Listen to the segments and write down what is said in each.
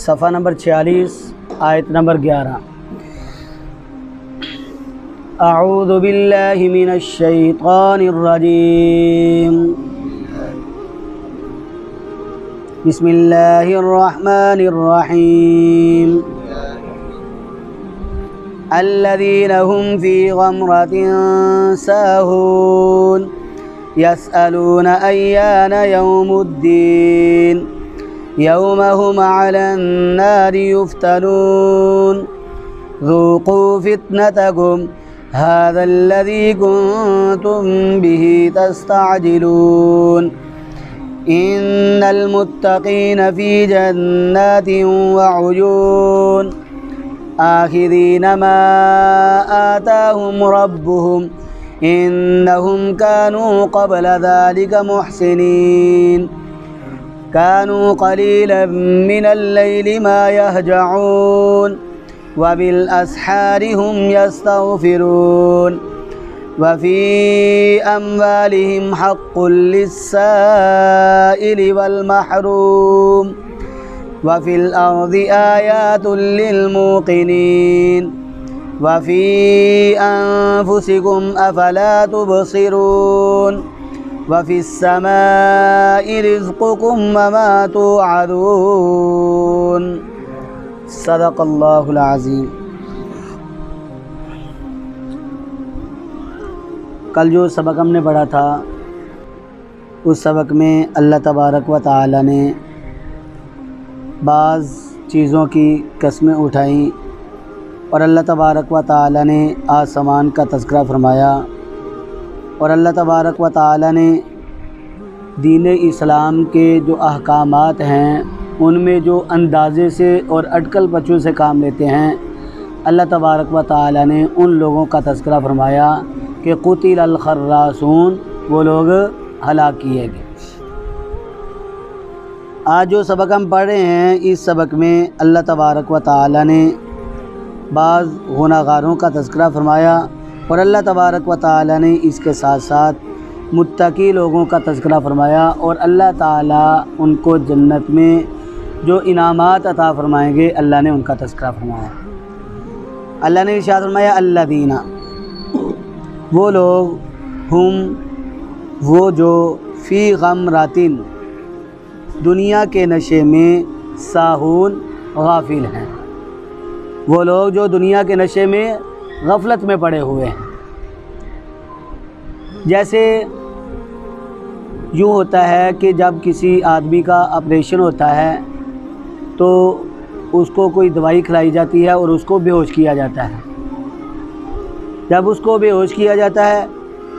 صفحہ نمبر 46 آیت نمبر 11۔ اعوذ باللہ من الشیطان الرجیم، بسم اللہ الرحمن الرحیم، الذین هم فی غمرۃ ساہون یسألون ایان یوم الدین یوم هم علی النار یفتنون ذوقوا فتنتکم هذا الذي كنتم به تستعجلون إن المتقين في جنات وعيون آخذين ما آتاهم ربهم إنهم كانوا قبل ذلك محسنين كانوا قليلا من الليل ما يهجعون وبالأسحار هم يستغفرون وفي أموالهم حق للسائل والمحروم وفي الأرض آيات للموقنين وفي أنفسكم أفلا تبصرون وفي السماء رزقكم وما توعدون۔ صدق اللہ العظیم۔ کل جو سبق ہم نے پڑھا تھا اس سبق میں اللہ تبارک و تعالی نے بعض چیزوں کی قسمیں اٹھائیں اور اللہ تبارک و تعالی نے آسمان کا تذکرہ فرمایا، اور اللہ تبارک و تعالی نے دین اسلام کے جو احکامات ہیں ان میں جو اندازے سے اور اٹکل پچو سے کام لیتے ہیں، اللہ تبارک و تعالی نے ان لوگوں کا تذکرہ فرمایا کہ قتل الخراسون، وہ لوگ ہلاک کیے گئے۔ آج جو سبق ہم پڑھ رہے ہیں اس سبق میں اللہ تبارک و تعالی نے بعض گناہگاروں کا تذکرہ فرمایا، اور اللہ تبارک و تعالی نے اس کے ساتھ ساتھ متقی لوگوں کا تذکرہ فرمایا، اور اللہ تعالی ان کو جنت میں جو انعامات عطا فرمائیں گے اللہ نے ان کا تذکرہ فرمایا۔ اللہ نے ارشاد فرمایا الذین، وہ لوگ، ہم، وہ جو، فی غمرۃ، دنیا کے نشے میں، ساہون، غافل ہیں، وہ لوگ جو دنیا کے نشے میں غفلت میں پڑے ہوئے ہیں۔ جیسے یوں ہوتا ہے کہ جب کسی آدمی کا آپریشن ہوتا ہے تو اس کو کوئی دوائی کھلائی جاتی ہے اور اس کو بے ہوش کیا جاتا ہے۔ جب اس کو بے ہوش کیا جاتا ہے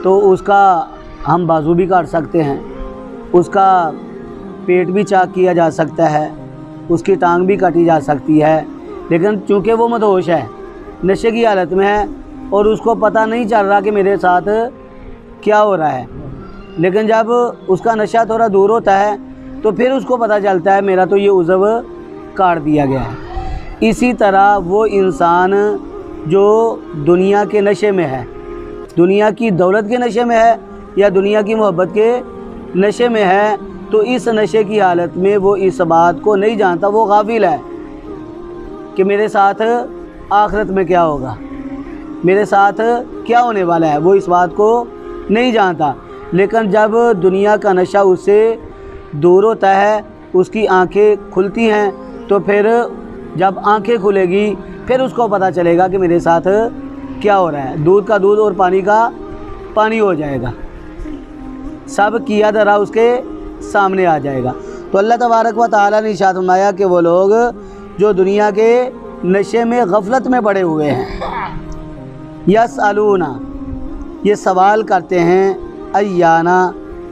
تو اس کا ہم بازو بھی کاٹ سکتے ہیں، اس کا پیٹ بھی چاک کیا جا سکتا ہے، اس کی ٹانگ بھی کاٹی جا سکتی ہے، لیکن چونکہ وہ مدہوش ہے، نشے کی حالت میں ہے، اور اس کو پتہ نہیں چل رہا کہ میرے ساتھ کیا ہو رہا ہے، لیکن جب اس کا نشہ تھوڑا دور ہوتا ہے تو پھر اس کو پتہ چلتا ہے میرا تو یہ عضو کاٹ دیا گیا ہے۔ اسی طرح وہ انسان جو دنیا کے نشے میں ہے، دنیا کی دولت کے نشے میں ہے یا دنیا کی محبت کے نشے میں ہے، تو اس نشے کی حالت میں وہ اس بات کو نہیں جانتا، وہ غافل ہے کہ میرے ساتھ آخرت میں کیا ہوگا، میرے ساتھ کیا ہونے والا ہے، وہ اس بات کو نہیں جانتا۔ لیکن جب دنیا کا نشہ اس سے دور ہوتا ہے، اس کی آنکھیں کھلتی ہیں، تو پھر جب آنکھیں کھلے گی پھر اس کو پتہ چلے گا کہ میرے ساتھ کیا ہو رہا ہے، دودھ کا دودھ اور پانی کا پانی ہو جائے گا، سب کیا دھرا اس کے سامنے آ جائے گا۔ تو اللہ تبارک و تعالی نے ارشاد فرمایا کہ وہ لوگ جو دنیا کے نشے میں غفلت میں پڑے ہوئے ہیں، یسألون، یہ سوال کرتے ہیں، ایانا،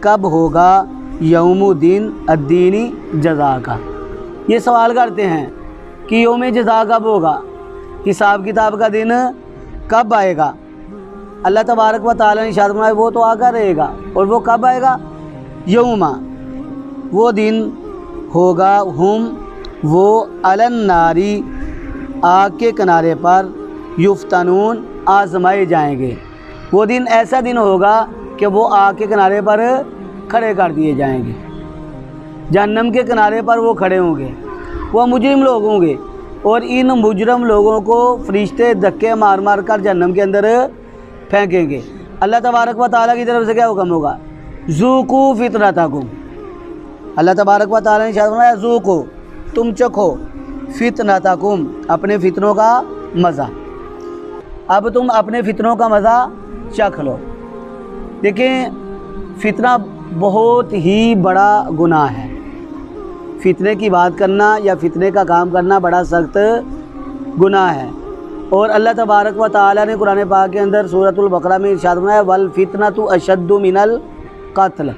کب ہوگا، یوم دن، الدینی، جزا کا، یہ سوال کرتے ہیں کہ یوم جزا کب ہوگا، حساب کتاب کا دن کب آئے گا۔ اللہ تبارک و تعالی نے ارشاد فرمایا وہ تو آ کر رہے گا، اور وہ کب آئے گا، یوم، وہ دن ہوگا، ہم، وہ، علی النار، آگ کے کنارے پر، یفتنون، آزمائے جائیں گے۔ وہ دن ایسا دن ہوگا کہ وہ آگ کے کنارے پر کھڑے کر دیے جائیں گے، جہنم کے کنارے پر وہ کھڑے ہوں گے، وہ مجرم لوگ ہوں گے، اور ان مجرم لوگوں کو فرشتے دھکے مار مار کر جہنم کے اندر پھینکیں گے۔ اللہ تبارک و تعالیٰ کی طرف سے کیا حکم ہوگا؟ ذوقوا فتنتکم، اللہ تبارک و تعالیٰ نے ارشاد فرمایا ذوقوا، تم چکھو، فتنتکم، اپنے فتنوں کا مزہ۔ اب تم اپنے فتنوں کا مزہ چکھ لو۔ دیکھیں فتنہ بہت ہی بڑا گناہ ہے، فتنے کی بات کرنا یا فتنے کا کام کرنا بڑا سخت گناہ ہے، اور اللہ تبارک و تعالیٰ نے قرآن پاک کے اندر سورۃ البقرہ میں ارشاد فرمایا والفتنۃ اشد من القتل،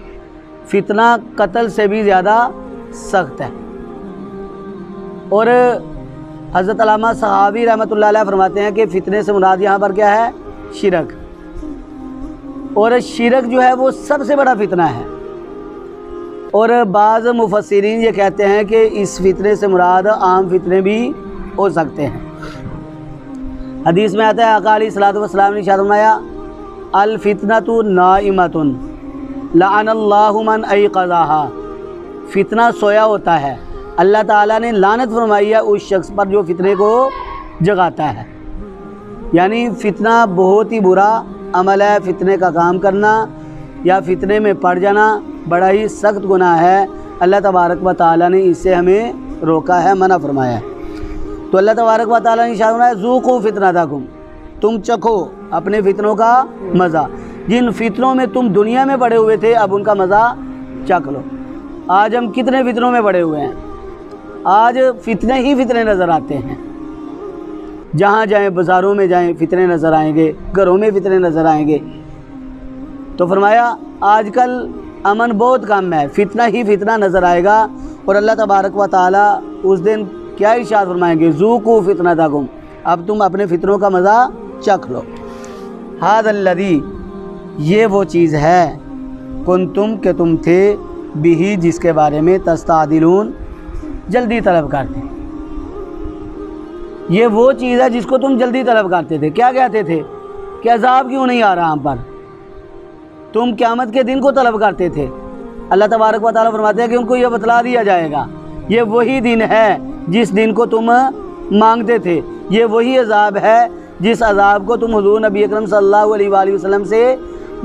فتنہ قتل سے بھی زیادہ سخت ہے۔ اور حضرت علامہ صحابی رحمۃ اللہ علیہ فرماتے ہیں کہ فتنے سے مراد یہاں پر کیا ہے؟ شرک، اور شرک جو ہے وہ سب سے بڑا فتنہ ہے۔ اور بعض مفسرین یہ کہتے ہیں کہ اس فتنے سے مراد عام فتنے بھی ہو سکتے ہیں۔ حدیث میں آتا ہے آقا علیہ الصلوۃ والسلام نے ارشاد فرمایا الفتنۃ نائمۃ لعن اللہ من ایقظھا، فتنہ سویا ہوتا ہے، اللہ تعالیٰ نے لعنت فرمائی ہے اس شخص پر جو فتنے کو جگاتا ہے۔ یعنی فتنہ بہت ہی برا عمل ہے، فتنے کا کام کرنا یا فتنے میں پڑ جانا بڑا ہی سخت گناہ ہے، اللہ تبارک و تعالیٰ نے اس سے ہمیں روکا ہے، منع فرمایا ہے۔ تو اللہ تبارک و تعالیٰ نے ارشاد فرمایا ذوقوا فتنتکم، تم چکھو اپنے فتنوں کا مزہ، جن فتنوں میں تم دنیا میں پڑے ہوئے تھے اب ان کا مزہ چکھ لو۔ آج ہم کتنے فتنوں میں پڑے ہوئے ہیں، آج فتنے ہی فتنے نظر آتے ہیں، جہاں جائیں بازاروں میں جائیں فتنے نظر آئیں گے، گھروں میں فتنے نظر آئیں گے۔ تو فرمایا آج کل امن بہت کم ہے، فتنہ ہی فتنہ نظر آئے گا، اور اللہ تبارک و تعالیٰ اس دن کیا ارشاد فرمائیں گے ذوقوا فتنتکم، اب تم اپنے فتنوں کا مزہ چکھ لو۔ ھذا الذی، یہ وہ چیز ہے کنتم کہ تم تھے بہ جس کے بارے میں تستعجلون جلدی طلب کرتے، یہ وہ چیز ہے جس کو تم جلدی طلب کرتے تھے۔ کیا کہتے تھے کہ عذاب کیوں نہیں آ رہا ہم پر؟ تم قیامت کے دن کو طلب کرتے تھے۔ اللہ تبارک و تعالیٰ فرماتے ہیں کہ ان کو یہ بتلا دیا جائے گا یہ وہی دن ہے جس دن کو تم مانگتے تھے، یہ وہی عذاب ہے جس عذاب کو تم حضور نبی اکرم صلی اللہ علیہ وآلہ وسلم سے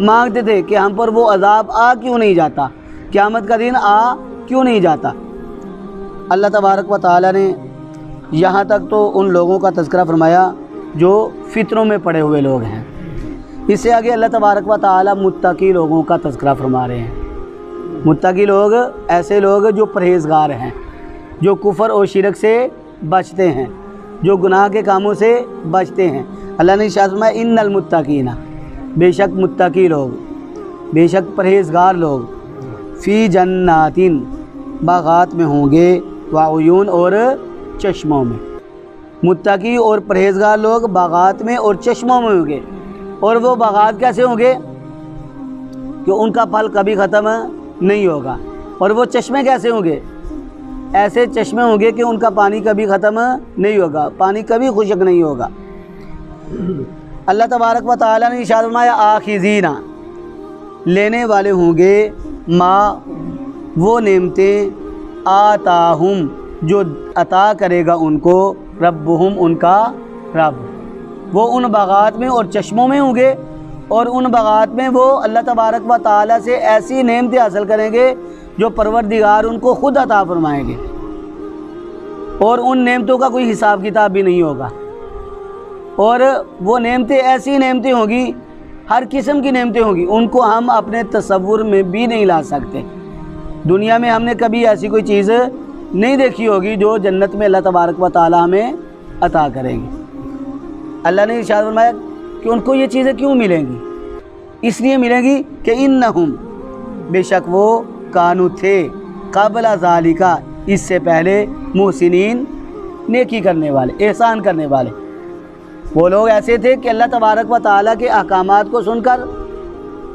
مانگتے تھے کہ ہم پر وہ عذاب آ کیوں نہیں جاتا، قیامت کا دن آ کیوں نہیں جاتا۔ اللہ تبارک و تعالیٰ نے یہاں تک تو ان لوگوں کا تذکرہ فرمایا جو فتنوں میں پڑے ہوئے لوگ ہیں، اس سے آگے اللہ تبارک و تعالیٰ متقی لوگوں کا تذکرہ فرما رہے ہیں۔ متقی لوگ ایسے لوگ جو پرہیزگار ہیں، جو کفر اور شرک سے بچتے ہیں، جو گناہ کے کاموں سے بچتے ہیں۔ اللہ نے ارشاد فرمایا ان المتقین، بے شک متقی لوگ، بے شک پرہیزگار لوگ، فی جنات، باغات میں ہوں گے، وعیون، اور چشموں میں۔ متقی اور پرہیزگار لوگ باغات میں اور چشموں میں ہوں گے، اور وہ باغات کیسے ہوں گے کہ ان کا پھل کبھی ختم نہیں ہوگا، اور وہ چشمے کیسے ہوں گے؟ ایسے چشمے ہوں گے کہ ان کا پانی کبھی ختم نہیں ہوگا، پانی کبھی خشک نہیں ہوگا۔ اللہ تبارک و تعالیٰ نے ارشاد فرمایا آخذین، لینے والے ہوں گے ما، وہ نعمتیں، آتاہم، جو عطا کرے گا ان کو، ربہم، ان کا رب۔ وہ ان باغات میں اور چشموں میں ہوں گے، اور ان باغات میں وہ اللہ تبارک و تعالیٰ سے ایسی نعمتیں حاصل کریں گے جو پروردگار ان کو خود عطا فرمائیں گے، اور ان نعمتوں کا کوئی حساب کتاب بھی نہیں ہوگا۔ اور وہ نعمتیں ایسی نعمتیں ہوں گی، ہر قسم کی نعمتیں ہوں گی، ان کو ہم اپنے تصور میں بھی نہیں لا سکتے۔ دنیا میں ہم نے کبھی ایسی کوئی چیز نہیں دیکھی ہوگی جو جنت میں اللہ تبارک و تعالیٰ ہمیں عطا کریں گے۔ اللہ نے ارشاد فرمایا کہ ان کو یہ چیزیں کیوں ملیں گی؟ اس لیے ملیں گی کہ انہم، بے شک وہ، کانو تھے، قبل ذالک، اس سے پہلے، محسنین، نیکی کرنے والے، احسان کرنے والے۔ وہ لوگ ایسے تھے کہ اللہ تبارک و تعالیٰ کے احکامات کو سن کر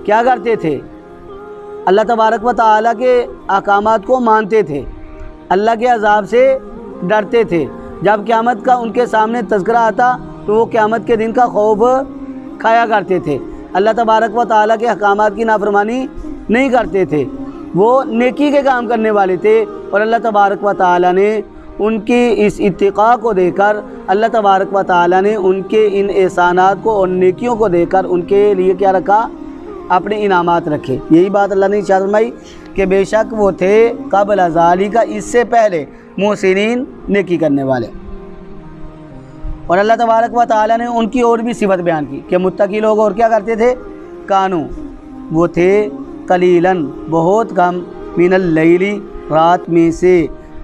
کیا کرتے تھے؟ اللہ تبارک و تعالیٰ کے احکامات کو مانتے تھے، اللہ کے عذاب سے ڈرتے تھے۔ جب قیامت کا ان کے سامنے تذکرہ آتا تو وہ قیامت کے دن کا خوف کھایا کرتے تھے، اللہ تبارک و تعالیٰ کے احکامات کی نافرمانی نہیں کرتے تھے، وہ نیکی کے کام کرنے والے تھے، اور اللہ تبارک و تعالیٰ نے ان کی اس اتقاء کو دے کر اللہ تبارک و تعالیٰ نے ان کے ان احسانات کو اور نیکیوں کو دے کر ان کے لیے کیا رکھا؟ اپنے انعامات رکھے۔ یہی بات اللہ نے ارشاد فرمائی کہ بے شک وہ تھے قبل ذالک، اس سے پہلے، محسنین، نیکی کرنے والے۔ اور اللہ تبارک و تعالیٰ نے ان کی اور بھی صفت بیان کی کہ متقی لوگ اور کیا کرتے تھے؟ کانو، وہ تھے قلیلاً، بہت کم، من اللیل، رات میں سے،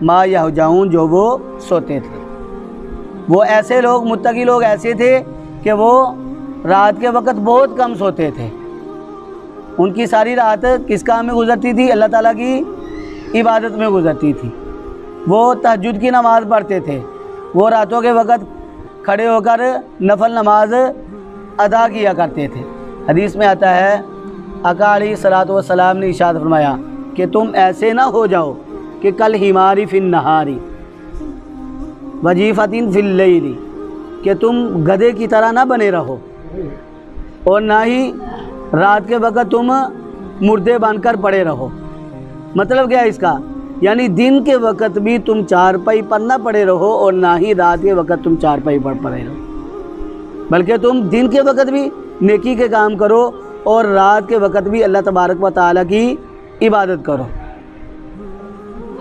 ما یہجعون، جو وہ سوتے تھے۔ وہ ایسے لوگ، متقی لوگ ایسے تھے کہ وہ رات کے وقت بہت کم سوتے تھے۔ ان کی ساری رات کس کام میں گزرتی تھی؟ اللہ تعالیٰ کی عبادت میں گزرتی تھی۔ وہ تہجد کی نماز پڑھتے تھے، وہ راتوں کے وقت کھڑے ہو کر نفل نماز ادا کیا کرتے تھے۔ حدیث میں آتا ہے آقا علیہ الصلوۃ والسلام نے ارشاد فرمایا کہ تم ایسے نہ ہو جاؤ کہ کل حماری فی النہاری وجیفۃ فی اللیل، کہ تم گدھے کی طرح نہ بنے رہو، اور نہ ہی رات کے وقت تم مردے بن کر پڑے رہو۔ مطلب کیا ہے اس کا؟ یعنی دن کے وقت بھی تم چارپائی پر نہ پڑے رہو، اور نہ ہی رات کے وقت تم چارپائی پر پڑے رہو، بلکہ تم دن کے وقت بھی نیکی کے کام کرو اور رات کے وقت بھی اللہ تبارک و تعالیٰ کی عبادت کرو۔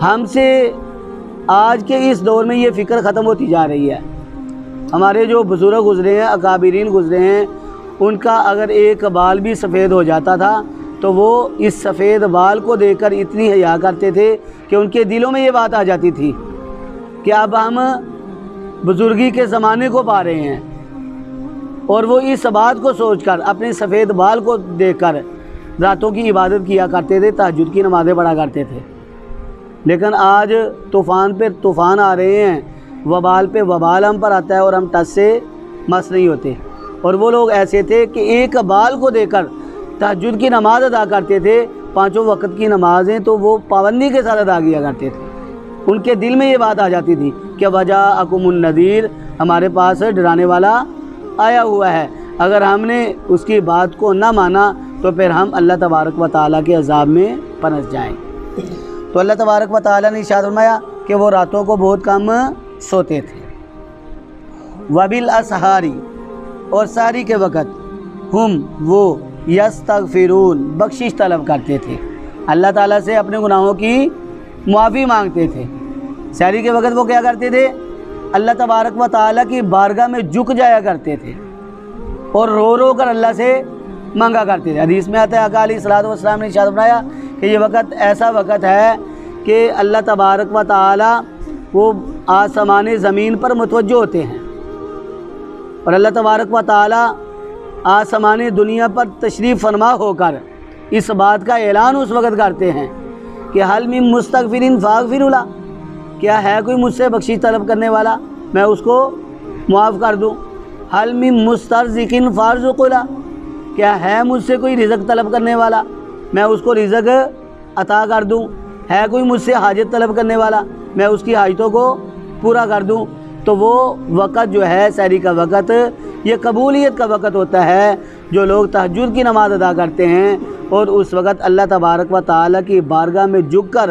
ہم سے آج کے اس دور میں یہ فکر ختم ہوتی جا رہی ہے۔ ہمارے جو بزرگ گزرے ہیں، اکابرین گزرے ہیں، ان کا اگر ایک بال بھی سفید ہو جاتا تھا تو وہ اس سفید بال کو دیکھ کر اتنی حیا کرتے تھے کہ ان کے دلوں میں یہ بات آ جاتی تھی کہ اب ہم بزرگی کے زمانے کو پا رہے ہیں، اور وہ اس بات کو سوچ کر اپنے سفید بال کو دیکھ کر راتوں کی عبادت کیا کرتے تھے، تہجد کی نمازیں پڑھا کرتے تھے۔ لیکن آج طوفان پہ طوفان آ رہے ہیں، وبال پہ وبال ہم پر آتا ہے، اور ہم ٹس سے مس نہیں ہوتے۔ اور وہ لوگ ایسے تھے کہ ایک بال کو دے کر تہجد کی نماز ادا کرتے تھے، 5 وقت کی نمازیں تو وہ پابندی کے ساتھ ادا کیا کرتے تھے۔ ان کے دل میں یہ بات آ جاتی تھی کہ وجاءکم النذیر، ہمارے پاس ڈرانے والا آیا ہوا ہے، اگر ہم نے اس کی بات کو نہ مانا تو پھر ہم اللہ تبارک و تعالیٰ کے عذاب میں پنس جائیں۔ تو اللہ تبارک و تعالیٰ نے ارشاد فرمایا کہ وہ راتوں کو بہت کم سوتے تھے۔ وبالاسحار، اور ساری کے وقت، ہم، وہ، یستغفرون، بخشش طلب کرتے تھے، اللہ تعالیٰ سے اپنے گناہوں کی معافی مانگتے تھے۔ سحری کے وقت وہ کیا کرتے تھے؟ اللہ تبارک و تعالیٰ کی بارگاہ میں جھک جایا کرتے تھے اور رو رو کر اللہ سے مانگا کرتے تھے۔ حدیث میں آتا ہے آقا علیہ الصلوۃ والسلام نے ارشاد فرمایا کہ یہ وقت ایسا وقت ہے کہ اللہ تبارک و تعالیٰ وہ آسمان زمین پر متوجہ ہوتے ہیں، اور اللہ تبارک و تعالیٰ آسمان دنیا پر تشریف فرما ہو کر اس بات کا اعلان اس وقت کرتے ہیں کہ حل من مستغفر فاغفر لہ، کیا ہے کوئی مجھ سے بخشش طلب کرنے والا، میں اس کو معاف کر دوں۔ حل من مسترزق فارزق لہ، کیا ہے مجھ سے کوئی رزق طلب کرنے والا، میں اس کو رزق عطا کر دوں۔ ہے کوئی مجھ سے حاجت طلب کرنے والا، میں اس کی حاجتوں کو پورا کر دوں۔ تو وہ وقت جو ہے سحری کا وقت، یہ قبولیت کا وقت ہوتا ہے، جو لوگ تہجد کی نماز ادا کرتے ہیں اور اس وقت اللہ تبارک و تعالیٰ کی بارگاہ میں جھک کر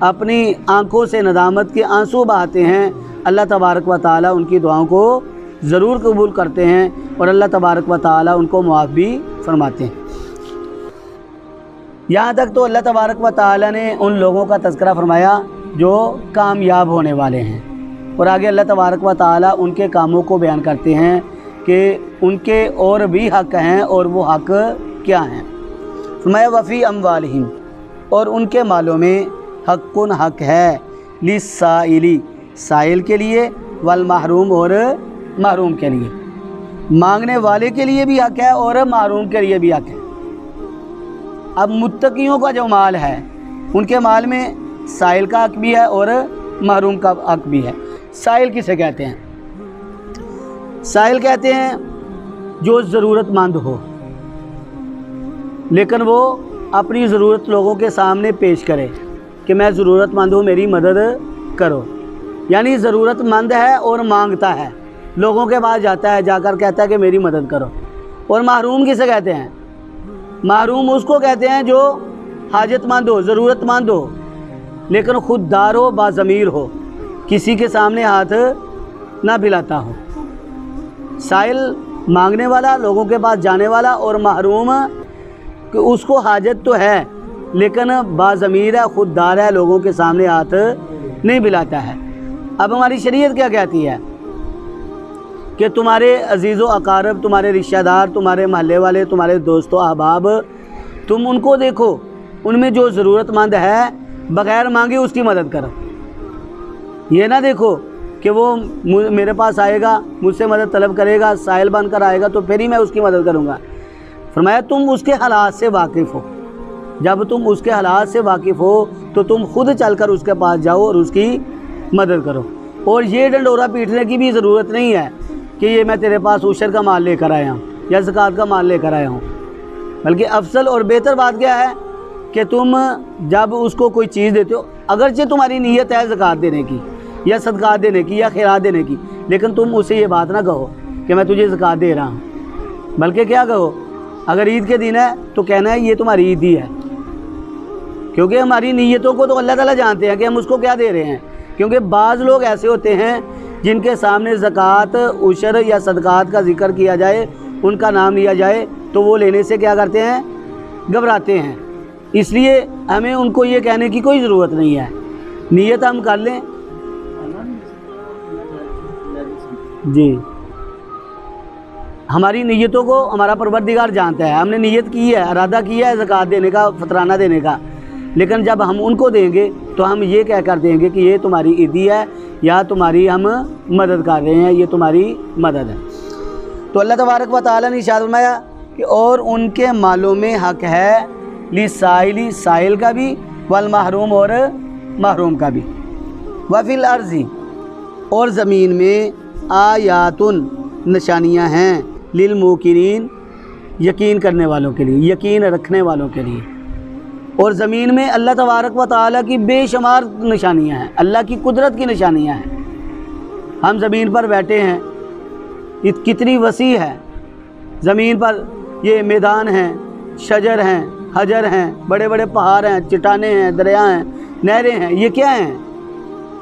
اپنی آنکھوں سے ندامت کے آنسو بہاتے ہیں۔ اللہ تبارک و تعالیٰ ان کی دعاؤں کو ضرور قبول کرتے ہیں، اور اللہ تبارک و تعالیٰ ان کو معاف بھی فرماتے ہیں۔ یہاں تک تو اللہ تبارک و تعالیٰ نے ان لوگوں کا تذکرہ فرمایا جو کامیاب ہونے والے ہیں، اور آگے اللہ تبارک و تعالیٰ ان کے کاموں کو بیان کرتے ہیں کہ ان کے اور بھی حق ہیں، اور وہ حق کیا ہیں۔ فرمایا وفی اموالہم، اور ان کے مالوں میں حق ہے، للسائلی، سائل کے لیے، والمحروم، اور محروم کے لیے، مانگنے والے کے لیے بھی حق ہے اور محروم کے لیے بھی حق ہے۔ اب متقیوں کا جو مال ہے، ان کے مال میں سائل کا حق بھی ہے اور محروم کا حق بھی ہے۔ سائل کسے کہتے ہیں؟ سائل کہتے ہیں جو ضرورت مند ہو، لیکن وہ اپنی ضرورت لوگوں کے سامنے پیش کرے کہ میں ضرورت مند ہوں، میری مدد کرو، یعنی ضرورت مند ہے اور مانگتا ہے، لوگوں کے پاس جاتا ہے، جا کر کہتا ہے کہ میری مدد کرو۔ اور محروم کسے کہتے ہیں؟ محروم اس کو کہتے ہیں جو حاجت مند ہو، ضرورت مند ہو، لیکن خوددار ہو، باضمیر ہو، کسی کے سامنے ہاتھ نہ پھیلاتا ہو۔ سائل مانگنے والا، لوگوں کے پاس جانے والا، اور محروم کہ اس کو حاجت تو ہے لیکن باضمیر ہے، خوددار ہے، لوگوں کے سامنے ہاتھ نہیں پھیلاتا ہے۔ اب ہماری شریعت کیا کہتی ہے کہ تمہارے عزیز و اقارب، تمہارے رشتہ دار، تمہارے محلے والے، تمہارے دوست و احباب، تم ان کو دیکھو، ان میں جو ضرورت مند ہے بغیر مانگے اس کی مدد کرو۔ یہ نہ دیکھو کہ وہ میرے پاس آئے گا، مجھ سے مدد طلب کرے گا، سائل بن کر آئے گا تو پھر ہی میں اس کی مدد کروں گا۔ فرمایا تم اس کے حالات سے واقف ہو، جب تم اس کے حالات سے واقف ہو تو تم خود چل کر اس کے پاس جاؤ اور اس کی مدد کرو۔ اور یہ ڈنڈورا پیٹنے کی بھی ضرورت نہیں ہے کہ یہ میں تیرے پاس عشر کا مال لے کر آیا ہوں یا زکوٰۃ کا مال لے کر آیا ہوں، بلکہ افضل اور بہتر بات کیا ہے کہ تم جب اس کو کوئی چیز دیتے ہو، اگرچہ تمہاری نیت ہے زکوٰۃ دینے کی یا صدقات دینے کی یا خیرات دینے کی، لیکن تم اسے یہ بات نہ کہو کہ میں تجھے زکوٰۃ دے رہا ہوں، بلکہ کیا کہو، اگر عید کے دن ہے تو کہنا ہے یہ تمہاری عید ہی ہے، کیونکہ ہماری نیتوں کو تو اللہ تعالیٰ جانتے ہیں کہ ہم اس کو کیا دے رہے ہیں۔ کیونکہ بعض لوگ ایسے ہوتے ہیں جن کے سامنے زکوٰۃ، عشر یا صدقات کا ذکر کیا جائے، ان کا نام لیا جائے تو وہ لینے سے کیا کرتے ہیں، گھبراتے ہیں۔ اس لیے ہمیں ان کو یہ کہنے کی کوئی ضرورت نہیں ہے، نیت ہم کر لیں۔ جی، ہماری نیتوں کو ہمارا پروردگار جانتا ہے، ہم نے نیت کی ہے، ارادہ کیا ہے زکوٰۃ دینے کا، فطرانہ دینے کا، لیکن جب ہم ان کو دیں گے تو ہم یہ کہہ کر دیں گے کہ یہ تمہاری عیدی ہے یا تمہاری ہم مدد کر رہے ہیں، یہ تمہاری مدد ہے۔ تو اللہ تبارک و تعالیٰ نے ارشاد فرمایا کہ اور ان کے مالوں میں حق ہے للسائل، سائل کا بھی، والمحروم اور محروم کا بھی، وفی الارض اور زمین میں آیات نشانیاں ہیں للموقنین یقین کرنے والوں کے لیے، یقین رکھنے والوں کے لیے۔ اور زمین میں اللہ تبارک و تعالیٰ کی بے شمار نشانیاں ہیں، اللہ کی قدرت کی نشانیاں ہیں۔ ہم زمین پر بیٹھے ہیں، کتنی وسیع ہے زمین پر، یہ میدان ہیں، شجر ہیں، حجر ہیں، بڑے بڑے پہاڑ ہیں، چٹانیں ہیں، دریا ہیں، نہریں ہیں، یہ کیا ہیں؟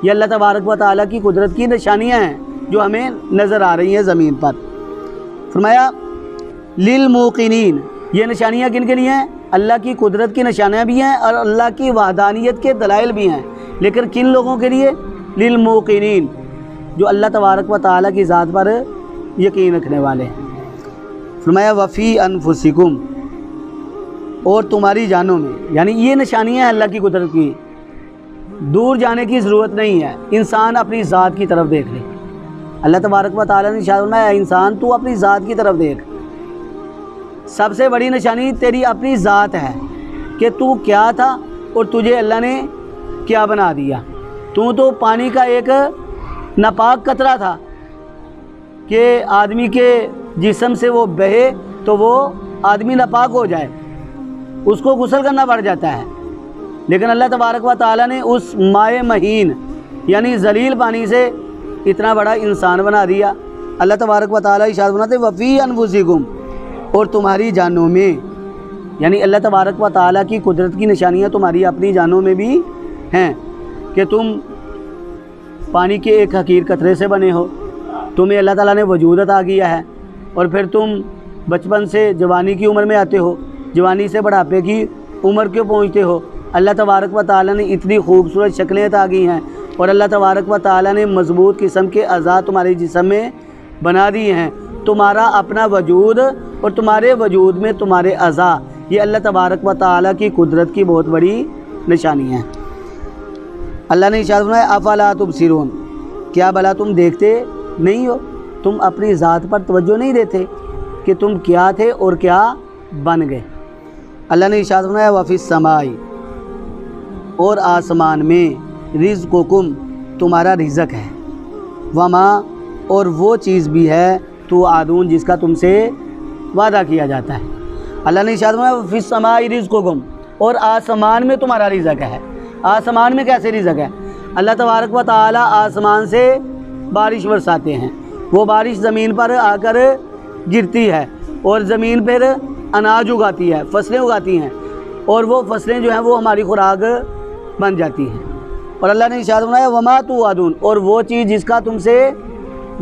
یہ اللہ تبارک و تعالیٰ کی قدرت کی نشانیاں ہیں جو ہمیں نظر آ رہی ہیں زمین پر۔ فرمایا للموقنین، یہ نشانیاں کن کے لیے ہیں؟ اللہ کی قدرت کی نشانیاں بھی ہیں اور اللہ کی وحدانیت کے دلائل بھی ہیں، لیکن کن لوگوں کے لیے؟ للموقنین، جو اللہ تبارک و تعالیٰ کی ذات پر یقین رکھنے والے ہیں۔ فرمایا وفی انفسکم، اور تمہاری جانوں میں، یعنی یہ نشانیاں ہیں اللہ کی قدرت کی، دور جانے کی ضرورت نہیں ہے، انسان اپنی ذات کی طرف دیکھ لے۔ اللہ تبارک و تعالیٰ نے ارشاد فرمایا انسان تو اپنی ذات کی طرف دیکھ، سب سے بڑی نشانی تیری اپنی ذات ہے کہ تو کیا تھا اور تجھے اللہ نے کیا بنا دیا۔ تو پانی کا ایک ناپاک قطرہ تھا کہ آدمی کے جسم سے وہ بہے تو وہ آدمی ناپاک ہو جائے، اس کو غسل کرنا پڑ جاتا ہے، لیکن اللہ تبارک و تعالیٰ نے اس مائع مہین یعنی ذلیل پانی سے اتنا بڑا انسان بنا دیا۔ اللہ تبارک و تعالیٰ ارشاد فرماتے وفی انفسکم، اور تمہاری جانوں میں، یعنی اللہ تبارک و تعالیٰ کی قدرت کی نشانیاں تمہاری اپنی جانوں میں بھی ہیں کہ تم پانی کے ایک حقیر قطرے سے بنے ہو، تمہیں اللہ تعالیٰ نے وجود عطا کیا ہے، اور پھر تم بچپن سے جوانی کی عمر میں آتے ہو، جوانی سے بڑھاپے کی عمر کے پہنچتے ہو۔ اللہ تبارک و تعالیٰ نے اتنی خوبصورت شکلیں عطا کی ہیں، اور اللہ تبارک و تعالیٰ نے مضبوط قسم کے اعضاء تمہارے جسم میں بنا دیے ہیں۔ تمہارا اپنا وجود اور تمہارے وجود میں تمہارے اعضاء، یہ اللہ تبارک و تعالیٰ کی قدرت کی بہت بڑی نشانی ہیں۔ اللہ نے ارشاد فرمایا افلا تبصرون، کیا بھلا تم دیکھتے نہیں ہو، تم اپنی ذات پر توجہ نہیں دیتے کہ تم کیا تھے اور کیا بن گئے۔ اللہ نے ارشاد فرمایا وفی السماء، اور آسمان میں رزقکم، تمہارا رزق ہے، وما، اور وہ چیز بھی ہے توعدون، جس کا تم سے وعدہ کیا جاتا ہے۔ اللہ نے ارشاد فرمایا فی السماء رزقکم، اور آسمان میں تمہارا رزق ہے۔ آسمان میں کیسے رزق ہے؟ اللہ تبارک و تعالیٰ آسمان سے بارش برساتے ہیں، وہ بارش زمین پر آ کر گرتی ہے اور زمین پر اناج اگاتی ہے، فصلیں اگاتی ہیں، اور وہ فصلیں جو ہیں وہ ہماری خوراک بن جاتی ہیں۔ اور اللہ نے ارشاد فرمایا وما توعدون، اور وہ چیز جس کا تم سے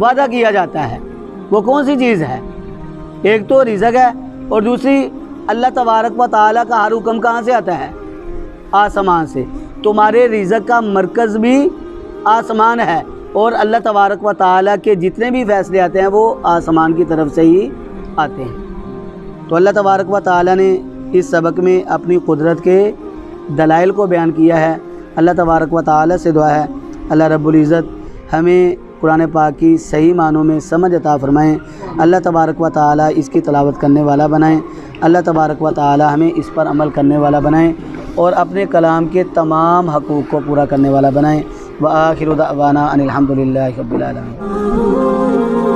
وعدہ کیا جاتا ہے وہ کون سی چیز ہے؟ ایک تو رزق ہے، اور دوسری اللہ تبارک و تعالیٰ کا ہر حکم کہاں سے آتا ہے؟ آسمان سے۔ تمہارے رزق کا مرکز بھی آسمان ہے، اور اللہ تبارک و تعالیٰ کے جتنے بھی فیصلے آتے ہیں وہ آسمان کی طرف سے ہی آتے ہیں۔ تو اللہ تبارک و تعالیٰ نے اس سبق میں اپنی قدرت کے دلائل کو بیان کیا ہے۔ اللہ تبارک و تعالیٰ سے دعا ہے اللہ رب العزت ہمیں قرآن پاک کی صحیح معنوں میں سمجھ عطا فرمائیں، اللہ تبارک و تعالیٰ اس کی تلاوت کرنے والا بنائیں، اللہ تبارک و تعالیٰ ہمیں اس پر عمل کرنے والا بنائیں، اور اپنے کلام کے تمام حقوق کو پورا کرنے والا بنائیں۔ وآخر دعوانا ان الحمد للہ رب العالمین۔